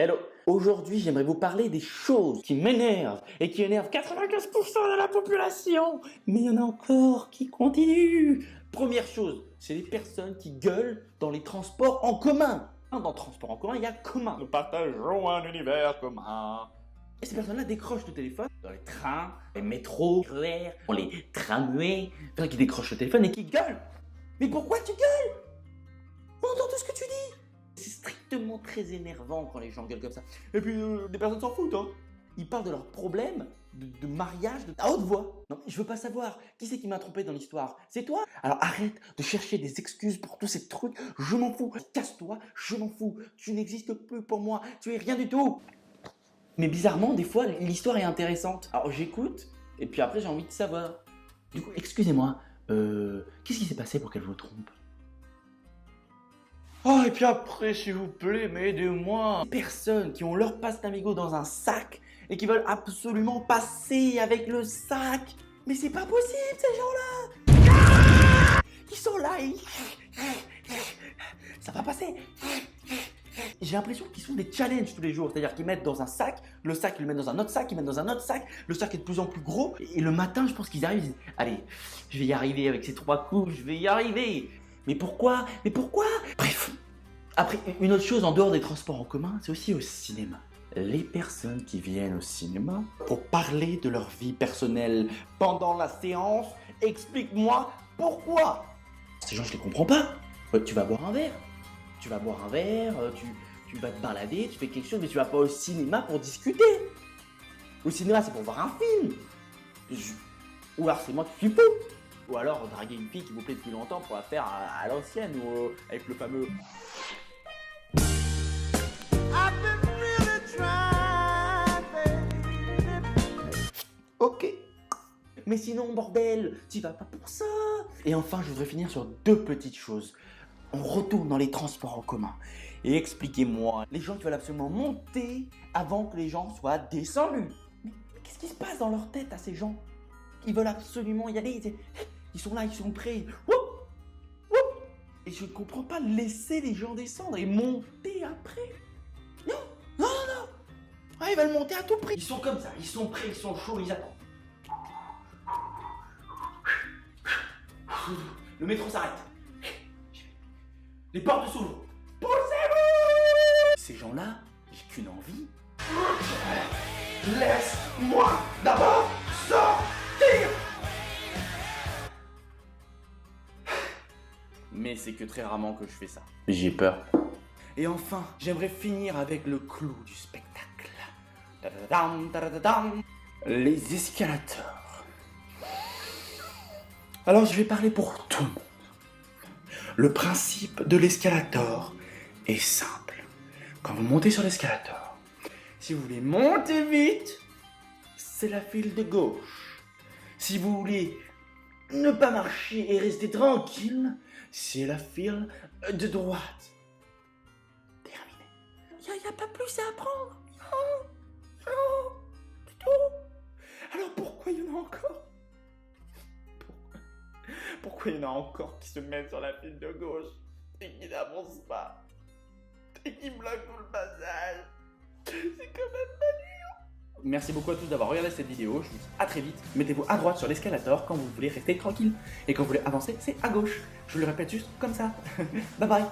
Hello. Aujourd'hui, j'aimerais vous parler des choses qui m'énervent et qui énervent 95% de la population. Mais il y en a encore qui continuent. Première chose, c'est les personnes qui gueulent dans les transports en commun. Dans le transport en commun, il y a commun. Nous partageons un univers commun. Et ces personnes-là décrochent le téléphone dans les trains, les métros, les RER, les tramways. Qui décrochent le téléphone et qui gueulent. Mais pourquoi tu gueules? On entend tout ce que tu dis. C'est strictement très énervant quand les gens gueulent comme ça. Et puis, des personnes s'en foutent, hein. Ils parlent de leurs problèmes de mariage à haute voix. Non, je veux pas savoir. Qui c'est qui m'a trompé dans l'histoire? C'est toi? Alors arrête de chercher des excuses pour tous ces trucs. Je m'en fous. Casse-toi, je m'en fous. Tu n'existes plus pour moi. Tu es rien du tout. Mais bizarrement, des fois, l'histoire est intéressante. Alors j'écoute, et puis après, j'ai envie de savoir. Du coup, excusez-moi, qu'est-ce qui s'est passé pour qu'elle vous trompe? Oh, et puis après, s'il vous plaît, mais aidez-moi. Des personnes qui ont leur passe Navigo dans un sac et qui veulent absolument passer avec le sac. Mais c'est pas possible, ces gens-là. Ils sont là, ça va passer. J'ai l'impression qu'ils font des challenges tous les jours, c'est-à-dire qu'ils mettent dans un sac, le sac ils le mettent dans un autre sac, ils mettent dans un autre sac, le sac est de plus en plus gros, et le matin je pense qu'ils arrivent, ils disent « Allez, je vais y arriver avec ces 3 coups, je vais y arriver !» Mais pourquoi? Mais pourquoi? Bref. Après, une autre chose en dehors des transports en commun, c'est aussi au cinéma. Les personnes qui viennent au cinéma pour parler de leur vie personnelle pendant la séance, explique-moi pourquoi. Ces gens, je les comprends pas. Tu vas boire un verre. Tu vas boire un verre, tu vas te balader, tu fais quelque chose, mais tu vas pas au cinéma pour discuter. Au cinéma, c'est pour voir un film. Ou alors c'est moi qui suis fou. Ou alors draguer une fille qui vous plaît depuis longtemps pour la faire à l'ancienne ou avec le fameux... Ok. Mais sinon, bordel, t'y vas pas pour ça. Et enfin, je voudrais finir sur 2 petites choses. On retourne dans les transports en commun. Et expliquez-moi, les gens qui veulent absolument monter avant que les gens soient descendus. Mais qu'est-ce qui se passe dans leur tête à ces gens? Ils veulent absolument y aller. Ils sont là, ils sont prêts. Woup, woup. Et je ne comprends pas, laisser les gens descendre et monter après. Non, non, non. Ah, ils veulent monter à tout prix. Ils sont comme ça, ils sont prêts, ils sont chauds, ils attendent. Le métro s'arrête. Les portes s'ouvrent. Poussez-vous! Ces gens-là, j'ai qu'une envie. Laisse-moi d'abord sortir! Mais c'est que très rarement que je fais ça. J'ai peur. Et enfin, j'aimerais finir avec le clou du spectacle. Les escalators. Alors je vais parler pour tout le monde. Le principe de l'escalator est simple. Quand vous montez sur l'escalator, si vous voulez monter vite, c'est la file de gauche. Si vous voulez ne pas marcher et rester tranquille, c'est la file de droite. Terminé. Il n'y a pas plus à apprendre. Non, non, du tout. Alors pourquoi il y en a encore? Pourquoi il y en a encore qui se mettent sur la file de gauche et qui n'avancent pas et qui bloquent tout le passage? C'est quand même pas dur. Merci beaucoup à tous d'avoir regardé cette vidéo. Je vous dis à très vite. Mettez-vous à droite sur l'escalator quand vous voulez rester tranquille. Et quand vous voulez avancer, c'est à gauche. Je le répète juste comme ça. Bye bye.